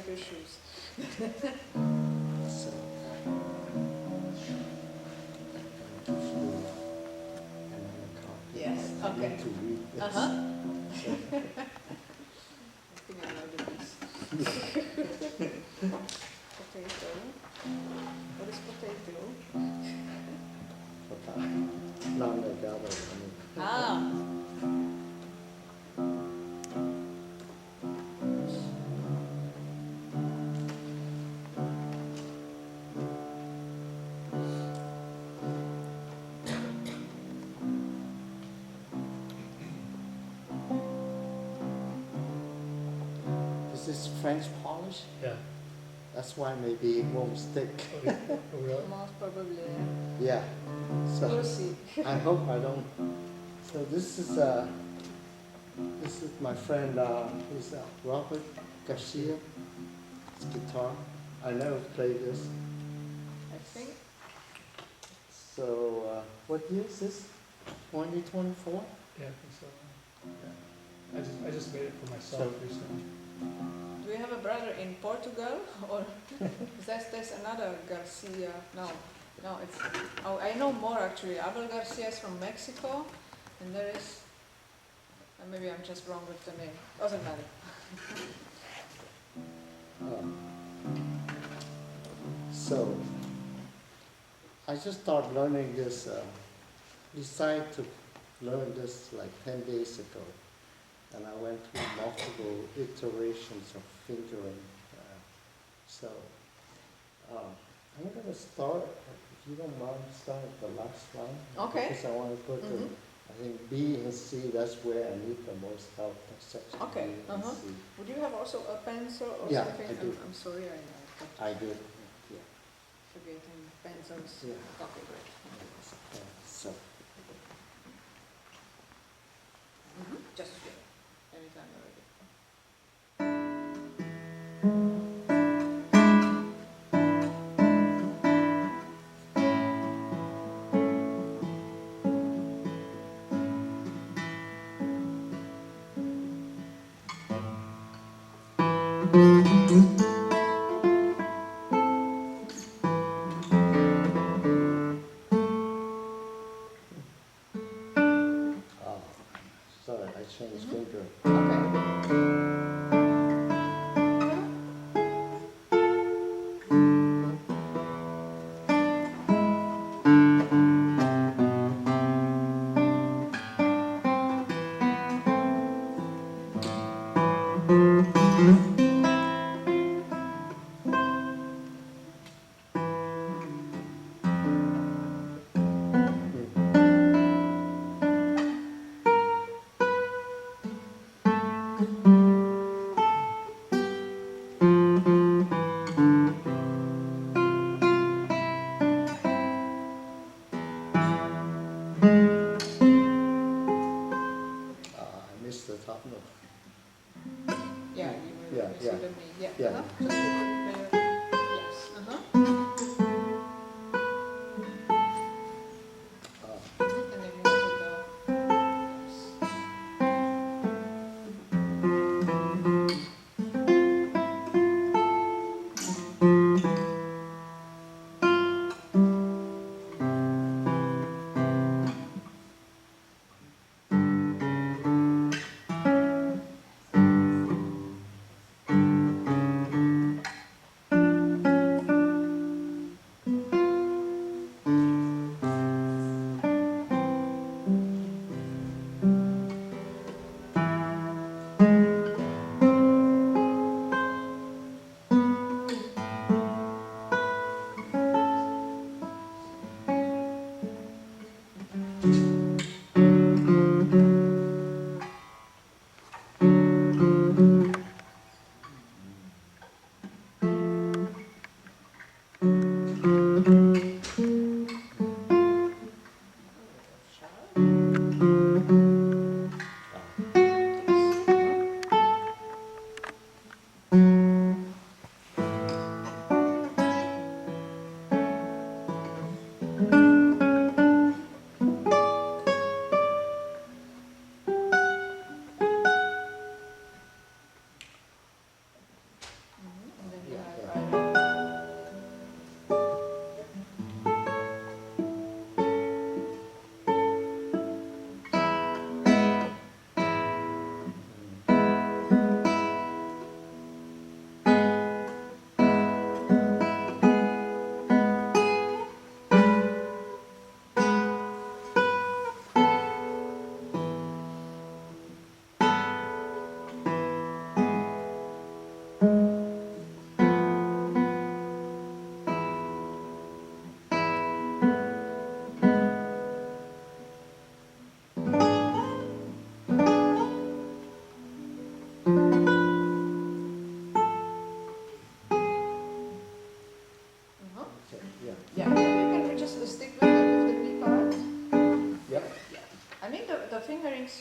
your shoes. So, Yes, I okay. need to read this. Uh-huh. So, I think I know the piece. Potato. What is potato? Not the gather. Ah. Is this French polish? Yeah. That's why maybe it won't stick. Oh, really? Most probably. Yeah. We'll So see. I hope I don't. So this is my friend. He's Robert Garcia. His guitar. I never played this. I think. So what year is this? 2024. Yeah, I think so. I just made it for myself So- recently. Do we have a brother in Portugal, or is there's another Garcia? No, it's. Oh, I know more actually. Abel Garcia is from Mexico, and there is. Maybe I'm just wrong with the name. Doesn't matter. So I just started learning this. Decided to learn this like 10 days ago, and I went through multiple iterations of fingering. I'm going to start, if you don't mind, start at the last line. Okay. Because I want to put the, I think B and C, that's where I need the most help, section Okay, B and C. Would you have also a pencil or Yeah, something? I do. I'm sorry, I kept I do, yeah. forgetting pencils. Yeah. Okay, great. Yeah, so, Just here. Anytime you're ready. sorry, I changed finger. Okay. I missed the top note. Yeah, you were Yeah, missing yeah. the me. Yeah. Yeah. Just yes. And then you want to go. Yes.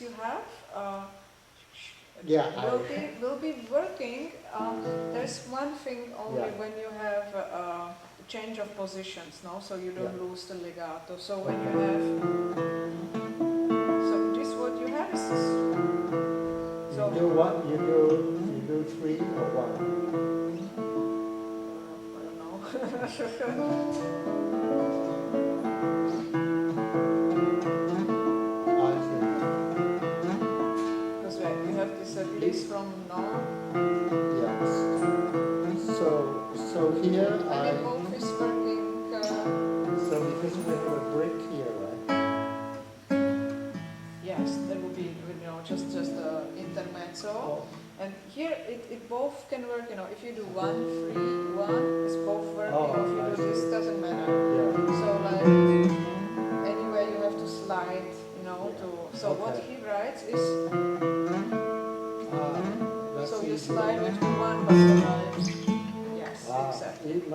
you have Yeah, will be working. There's one thing only Yeah. when you have change of positions, no? So you don't Yeah. lose the legato. So when you have, so this what you have is this. So you do what? You do 3 or 1? I don't know. I see. Because we have this list from no. Yes. So here I mean, both is working. so because we have a break here, right? Yes, there will be, you know, just intermezzo. Oh, And here it both can work, you know, if you do 1, 3, 1, it's both working. Oh, If you I do see. this, doesn't matter. yeah. So like, anyway, you have to slide, you know, to, so what Okay. he writes is, That's so you easy. slide with the 1 but you write, yes, exactly, it-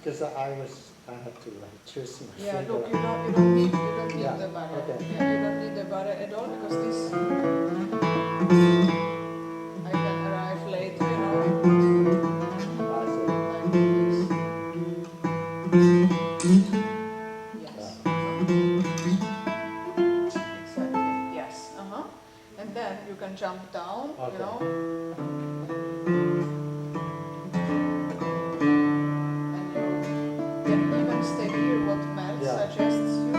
Because yeah. I have to like twist my Yeah, finger. look, you don't need Yeah, the barre. okay. Yeah, you don't need the barre at all because this, I can arrive later, you know. I see. Like this. Yes. Exactly. Yes. And then you can jump down, Okay. you know. And you can even stay here what Mel suggests you.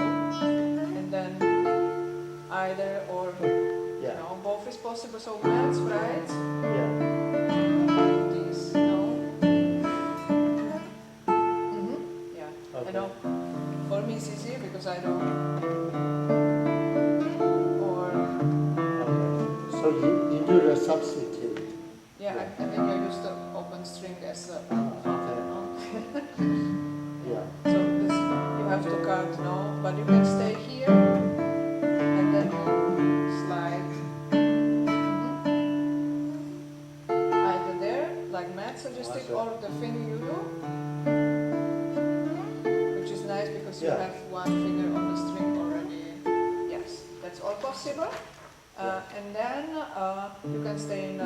And then either or, you Yeah. know, both is possible. So Mel's right. Yeah. These, no. Yeah. Okay. I know. For me it's easier because I don't. Or Okay. So you do the substitute. yeah, Yeah. I think I use the open string as a. Okay. Yeah. So this you have to cut, no, but you can stay here and then you slide either there, like Matt suggested, or the thing you do, which is nice because you have one finger on the string already. Yes, that's all possible. And then you can stay in.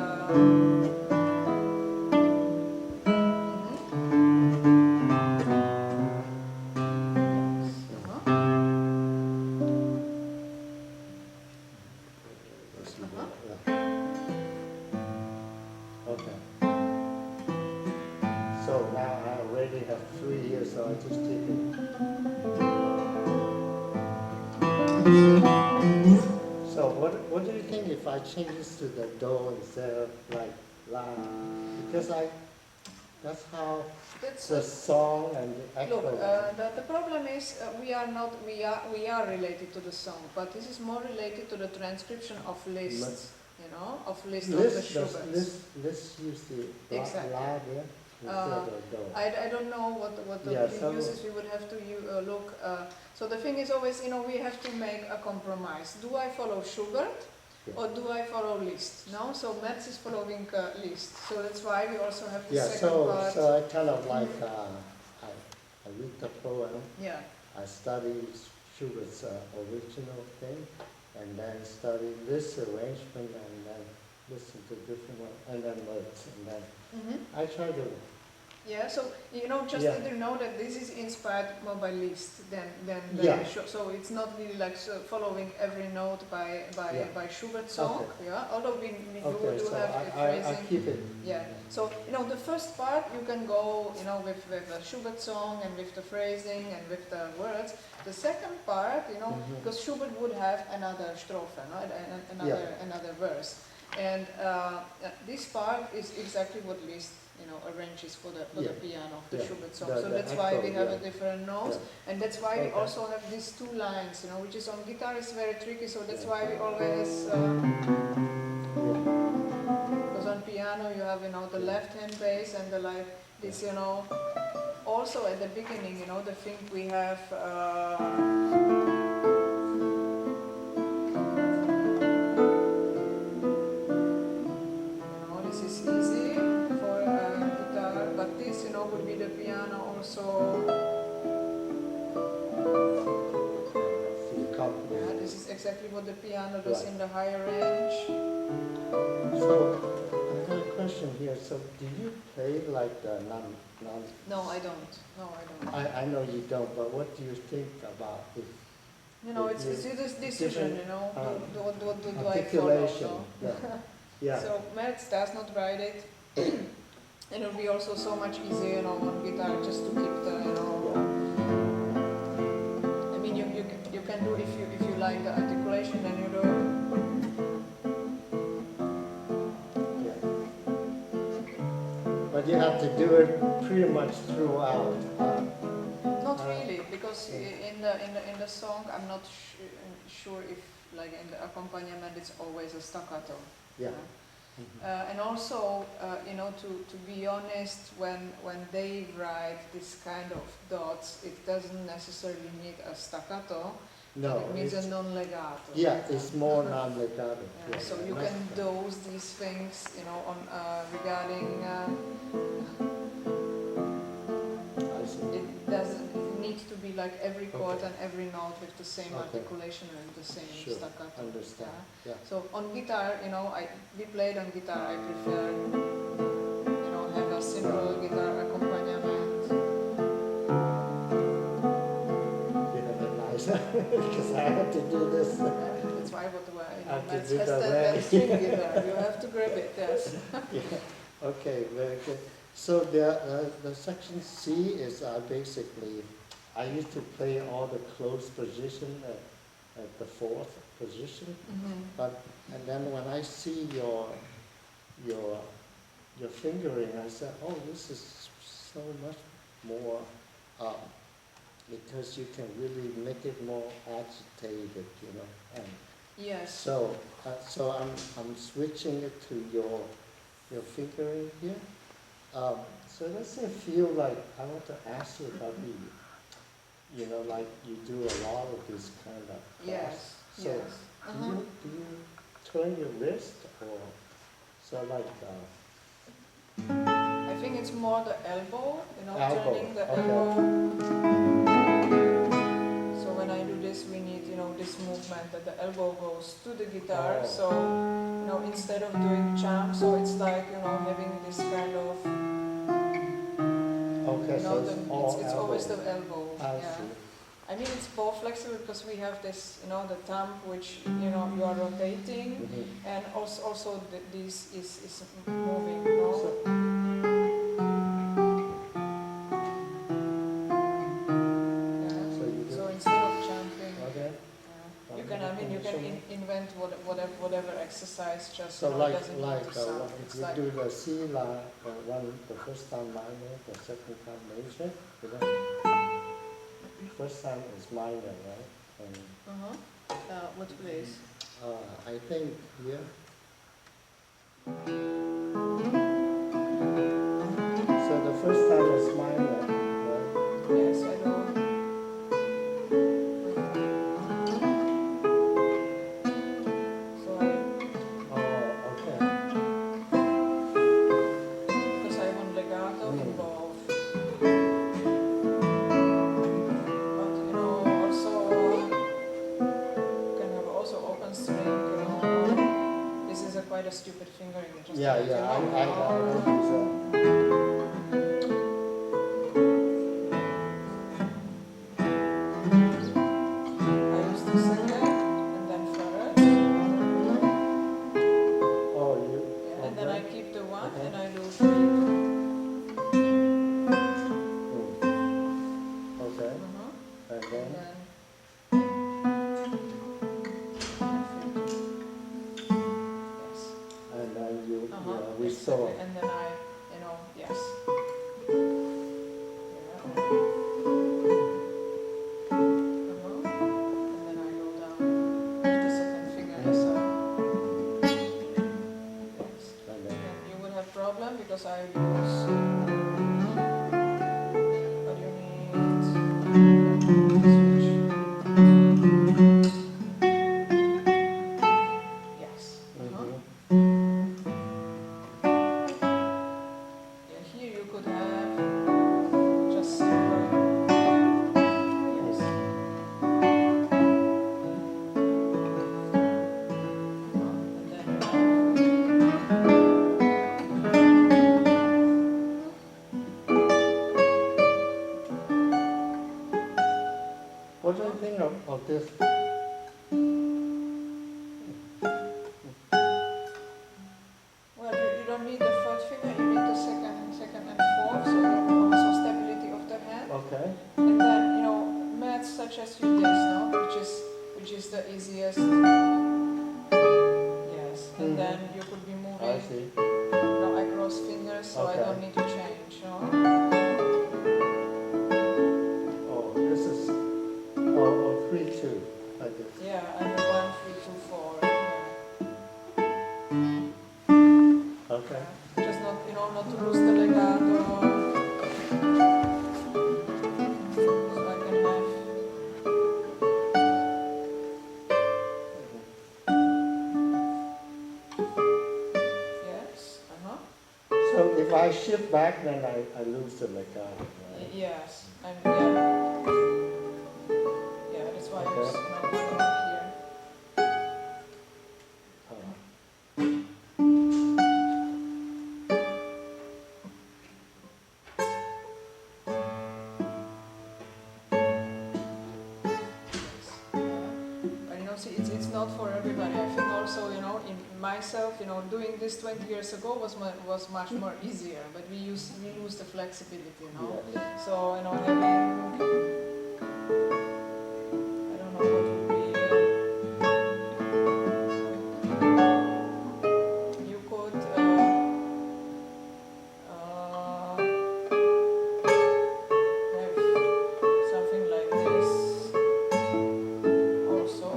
Okay. So now I already have 3 years, so I just take it. So what do you think if I change this to the do instead of like la? Because that's how the song and the echo. Look, the problem is we are related to the song, but this is more related to the transcription of lists, you know, of lists of the Schuberts. Let's use the Exactly. la there instead of do. I don't know what the uses. We would have to look. So the thing is always, you know, we have to make a compromise. Do I follow Schubert? Yeah. Or do I follow Liszt? No, so Metz is following Liszt. So that's why we also have the second part. So I kind of like I read the poem. Yeah. I study Schubert's original thing, and then study this arrangement, and then listen to different one, and then notes, and then I try to. Yeah, so you know, just to know that this is inspired more by Liszt than so it's not really like following every note by Schubert song. Okay. Yeah, although we do so have the phrasing. I keep it. Yeah, so you know the first part you can go, you know, with a Schubert song and with the phrasing and with the words. The second part, you know, because Schubert would have another strophe, no? another verse, and this part is exactly what Liszt, you know, arranges for the piano of the Schubert song. So that's why we have a different notes, and that's why we also have these 2 lines, you know, which is on guitar is very tricky. So that's why we always, because on piano you have, you know, the left hand bass and the like this, you know. Also at the beginning, you know, the thing we have. This is easy for guitar, but this, you know, would be the piano also. Yeah, this is exactly what the piano does Right. in the higher range. So, I have a question here. So, do you play like the non? No, I don't. No, I don't. I know you don't, but what do you think about it? You know, it's this decision. You know, what do I follow? Articulation. No? Yeah. Yeah. So Mertz does not write it, and it will be also so much easier, you know, on guitar just to keep the, you know. I mean, you can do if you like the articulation, then you do. Yeah. But you have to do it pretty much throughout. Not really, because in the song I'm not sure if like in the accompaniment it's always a staccato. Yeah. And also, you know, to be honest, when they write this kind of dots, it doesn't necessarily need a staccato. No. It means a non-legato. Yeah, it's more non-legato. Yeah, Yeah, so yeah, you not- can dose these things, you know, on regarding. I see. It doesn't need to be like every chord and every note with the same Okay. articulation and the same Sure, staccato. understand. Yeah. So on guitar, you know, we played on guitar. I prefer, you know, have a simple guitar accompaniment. Nice, because I have to do this. That's why what you I know, have to Mats do has that that way. string guitar. You have to grab it. Yes. Yeah. Okay, very good. So the section C is basically, I used to play all the closed position at the fourth position, and then when I see your fingering, I said, oh, this is so much more, because you can really make it more agitated, you know. And Yes. so I'm switching it to your fingering here. So does it feel like, I want to ask you about you know, like you do a lot of this kind of class. Yes. So Yes. do you turn your wrist or so like? I think it's more the elbow. You know, Elbow, turning the okay. elbow. So when I do this, we need, you know, this movement that the elbow goes to the guitar. Oh. So, you know, instead of doing jump, so it's like, you know, having this kind of, Okay, you so know, it's all always elbow. the elbow. I Yeah. see. I mean, it's more flexible because we have this, you know, the thumb which, you know, you are rotating, Mhm. and also this is moving, you know. So- Yeah. So you do. So instead of jumping, Okay. you can, I mean, you can invent whatever exercise, just, So you know, it doesn't need to sound. if It's you like, do the C line, the first time minor, the second time major, you know? First time is minor, right? And, what place? I think here. So the first time is minor, right? Yes, I know. So Oh, okay. because I want legato in both. But, you know, also, you can have also open string, you know. This is quite a stupid fingering. Just Yeah, to let you yeah, know, I you know. use that. I use the second and then third. Oh, you. Yeah, and then I keep the one Okay. and I do three. Okay, and And then, then yes. and then you Exactly. restore. And then I, you know, yes. Yeah. And then I go down with the second finger. So yes. And then, And you would have problem because I use. But you need switch. Yes. Yeah, here you could have just simple. Yes. you could be I moving. see. Now I cross fingers, so I Okay. don't need to change. You know? Oh, this is, oh, 3, 2, I guess. Yeah, I have 1, 3, 2, 4. Yeah. Okay. Just not, not to lose the legato. So I can have. Yes. So if I shift back, then I lose the legato, right? Yes. Yeah. Yeah. That's why Okay. it's here. But see, it's not for everybody. I think also, in myself, doing this 20 years ago was much more easier. But we lose the flexibility, Yeah. So, having, I don't know what would be. You could have something like this. Also,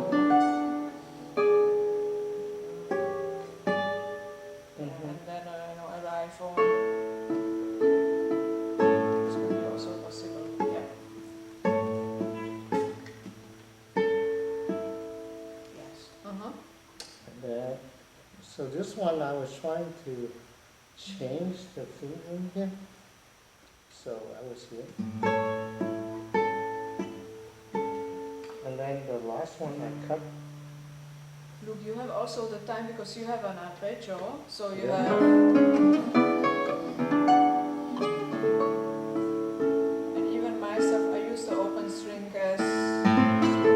and then arrive on. This could be also possible. Yeah. Yes. And then, so this one I was trying to change the fingering here. So I was here. And then the last one I cut. Look, you have also the time because you have an arpeggio, so you Yeah. have. And even myself, I use the open string as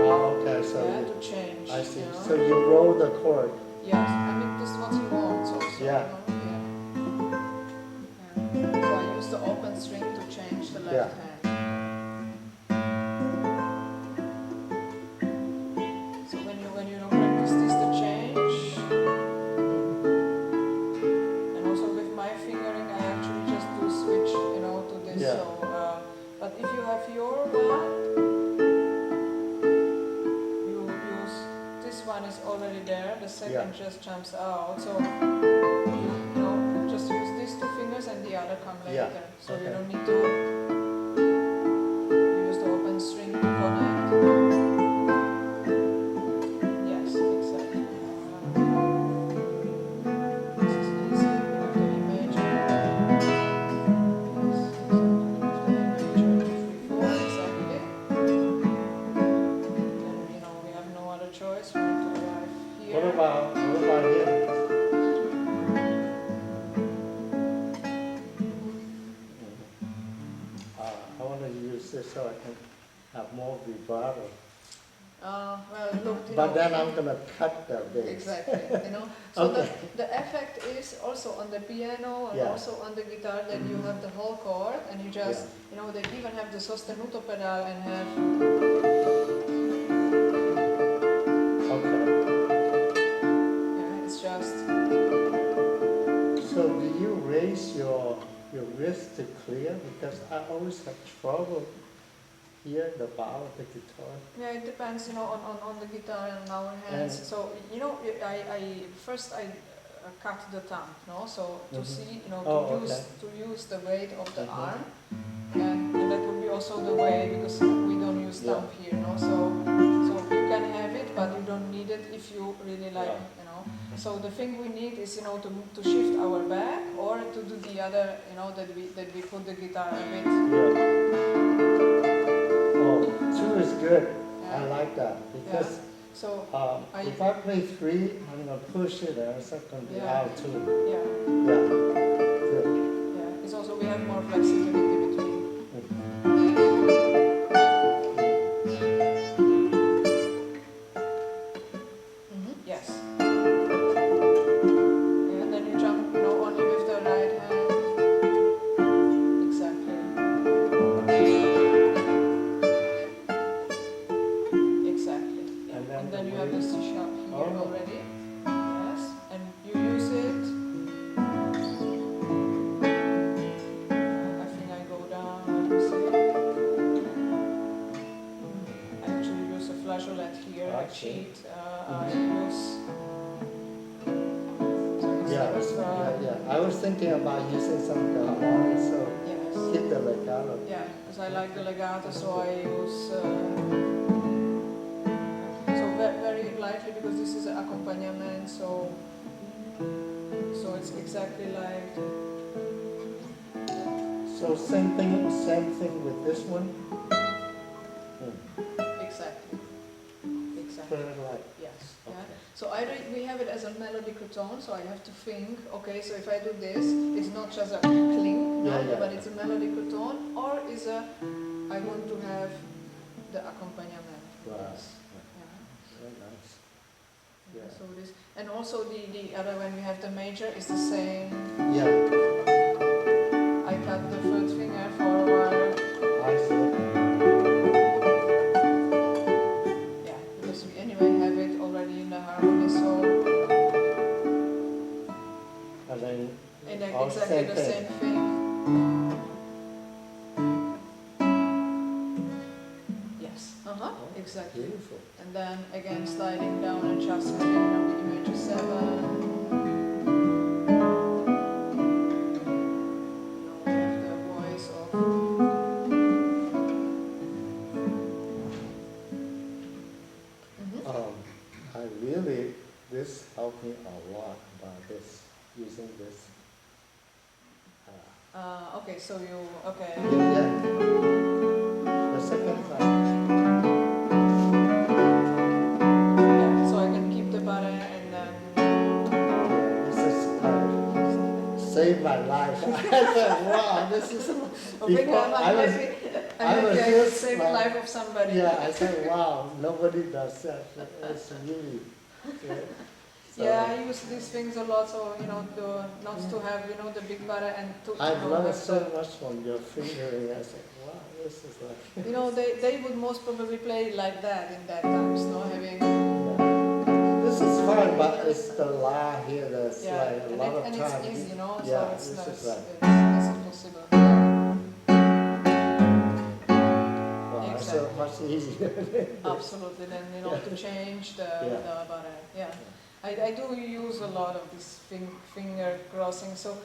Oh, okay, so to change. I see. So you roll the chord. Yes, I mean this is what he wants also. Yeah. Yeah. So I use the open string to change the left hand. So when you practice this to change, and also with my fingering, I actually just do switch, to this. Yeah. So, but if you have your one, you use this one is already there. The second just jumps out. So you just use these 2 fingers and the other come later. Yeah. So Okay. you don't need to use the open string to connect. Yes, exactly. This is easy. We have the E major. Yes, exactly. We have the E major 2, 3, 4, exactly. Then we have no other choice. We need to arrive here. What about here? I want to use this so I can have more vibrato. Well, look, But then I'm going to cut the bass. Exactly, So Okay. the effect is also on the piano and Yeah. also on the guitar that you have the whole chord and you just, they even have the sostenuto pedal and have. Okay. Yeah, it's just. So do you raise your wrist to clear? Because I always have trouble here, the bow of the guitar. Yeah, it depends, on the guitar and our hands. And So, I first cut the thumb, so to see, to use the weight of the arm, and that would be also the way because we don't use thumb here, So you can have it, but you don't need it if you really like, So the thing we need is, to shift our back or to do the other, that we put the guitar a bit. Oh, 2 is good. Yeah. I like that because So if I play 3, I'm going to push it and it's not going to be out too. yeah. Yeah, good. Yeah, it's also we have more flexibility between. Yes. Yeah, and then you jump, only with the right hand. Exactly. Exactly. Yeah. And then you have the C sharp here already. Yes. And you use it. sheet, I use. So Yeah, it's I was thinking about using some harmonics, so yes. hit the legato. Yeah, because I like the legato, so I use so very lightly because this is an accompaniment, so it's exactly like. So same thing with this one? Exactly. Very light. Yes. Okay. Yeah. So we have it as a melodic tone, so I have to think, okay, so if I do this, it's not just a cling, no, but it's a melodic tone, or I want to have the accompaniment. Wow. Yes. Yeah. Very nice. Yeah. Yeah. So this, and also the other when we have the major is the same. Yeah, I cut the third finger for a while. I see. Yeah, because we anyway have it already in the harmony, so And then and like all exactly same the thing. same thing. Yes. Exactly. Beautiful. And then again sliding down and just having the image 7. Now we have the voice of. I really, this helped me a lot about this, using this. Okay, so you okay. Yeah. The second time. Yeah, so I can keep the button and then. This is saved my life. I said, wow, this is. Okay, Before, I'm I was, happy. I I'm was happy I could just save the like- life of somebody. yeah, I said, wow, nobody does that. It's really. Yeah. So Yeah, I use these things a lot, so not to have the big button and to. I've learned have so the- much from your fingering. I said, wow, this is like. they would most probably play like that in that times, no having. This is fine, but it's the la here that's Yeah, like a lot of and time. it's easy, Yeah, so it's this not is right. it's impossible. Wow, it's so Exactly. much easier. Absolutely, then to change the button. Yeah. I do use a lot of this finger crossing, so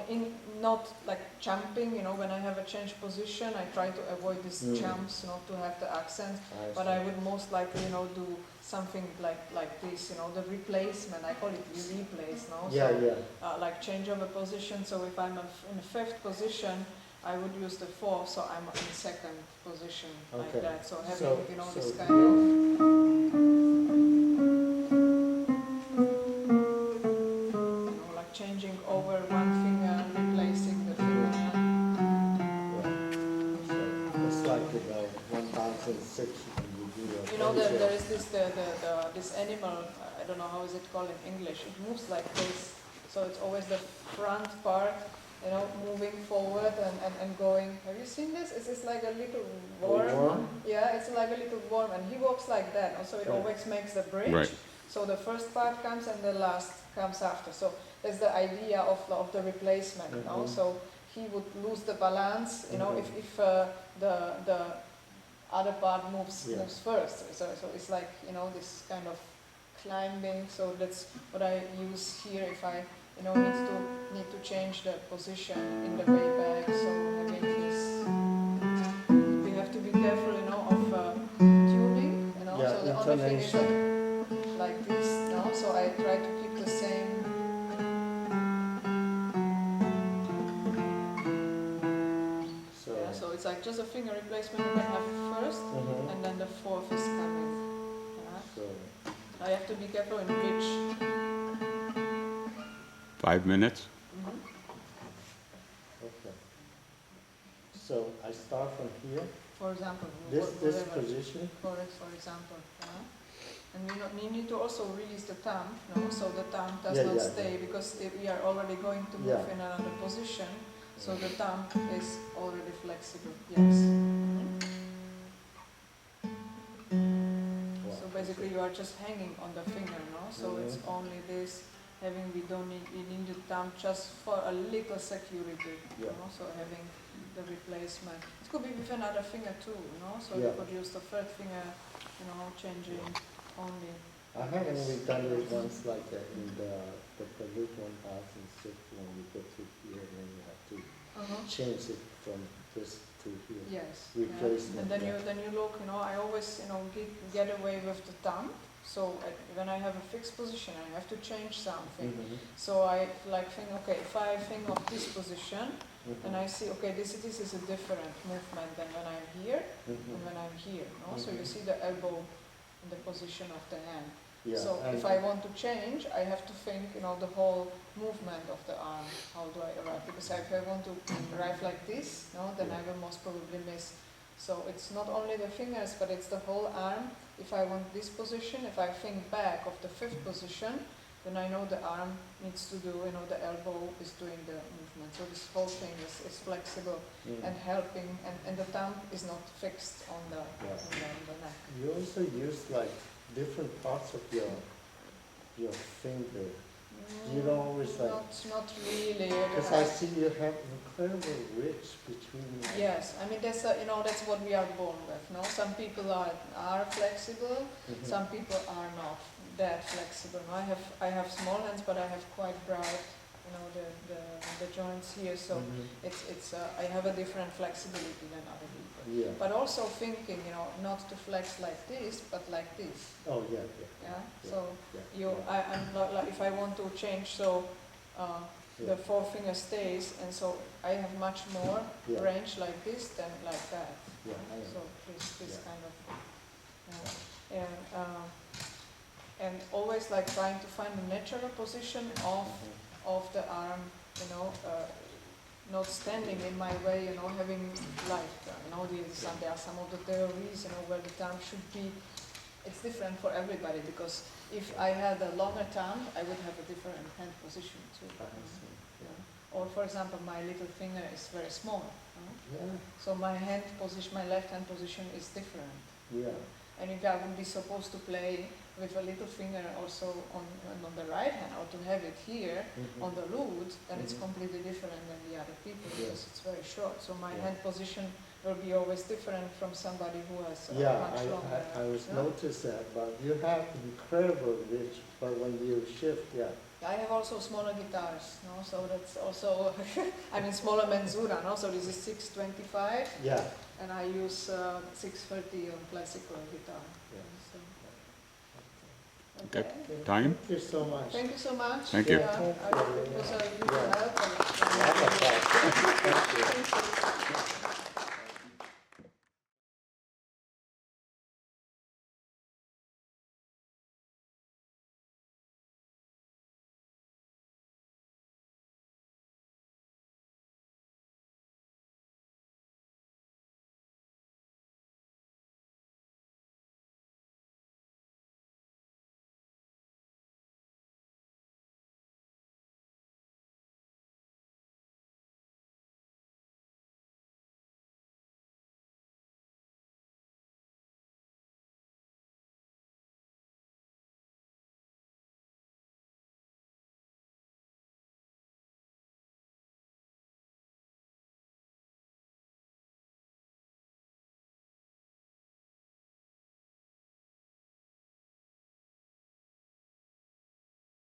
in not like jumping, when I have a change position, I try to avoid these jumps, not to have the accent, but I would most likely do something like this, the replacement, I call it replace, no? Yeah, So, yeah. like change of a position, so if I'm in the 5th position, I would use the 4th, so I'm in 2nd position, like Okay. that, so having, So- this so kind of. Like changing over one finger, replacing the finger. So it's like 1006 when you do your There is this animal, I don't know how is it called in English, it moves like this, so it's always the front part, moving forward and going. Have you seen this? It's like a little worm. Yeah, it's like a little worm, and he walks like that, so it always makes the bridge. Right. So the first part comes and the last comes after. So that's the idea of the replacement. So he would lose the balance. If the other part moves first. So it's like this kind of climbing. So that's what I use here if I need to change the position in the way back. So having this, we have to be careful of tuning. So the only thing is like this. So I try to keep the same. So it's like just a finger replacement. You can have first, and then the 4th is coming. So I have to be careful in which. 5 minutes. okay. So I start from here. For example, This whatever. position. Correct, for example. And we need to also release the thumb, so the thumb does not stay, because we are already going to move in another position, so the thumb is already flexible. Yes. Wow. So basically you are just hanging on the finger, so it's only this, we need the thumb just for a little security, so having the replacement. It could be with another finger too, so you could use the 3rd finger, changing. only. I have only done it once like that in the Peru 1006 when you go to here and then you have to change it from this to here. Yes. Replacement. And then you look, I always, get away with the thumb. So when I have a fixed position, I have to change something. So I think, okay, if I think of this position, and I see, okay, this is a different movement than when I'm here and when I'm here. So you see the elbow in the position of the hand. Yeah, So if I want to change, I have to think, the whole movement of the arm. How do I arrive? Because if I want to arrive like this, then I will most probably miss. So it's not only the fingers, but it's the whole arm. If I want this position, if I think back of the fifth position, then I know the arm needs to do, the elbow is doing the movement. So this whole thing is flexible and helping, and the thumb is not fixed on the neck. You also use like different parts of your finger. You don't always like. Not really. Because I see you have incredible ridge between. Yes, I mean that's what we are born with. No, some people are flexible, some people are not that flexible. No? I have small hands, but I have quite broad, the joints here. So it's I have a different flexibility than other people. Yeah. But also thinking, not to flex like this, but like this. Oh yeah. So I'm not like if I want to change, so the forefinger stays, and so I have much more range like this than like that. Yeah. So this kind of, and always like trying to find a natural position of the arm, not standing in my way, having like, there are some of the theories, where the thumb should be. It's different for everybody, because if I had a longer thumb, I would have a different hand position too. Or for example, my little finger is very small. So my left hand position is different. Yeah. And if I would be supposed to play with a little finger also on the right hand, or to have it here on the lute, then it's completely different than the other people, because it's very short. So my hand position will be always different from somebody who has much longer. I was noticed that, but you have incredible reach, but when you shift, I have also smaller guitars, so that's also, smaller menzura, so this is 625, and I use 630 on classical guitar. Okay, time? Thank you so much. Thank you so much. Thank you. It was a good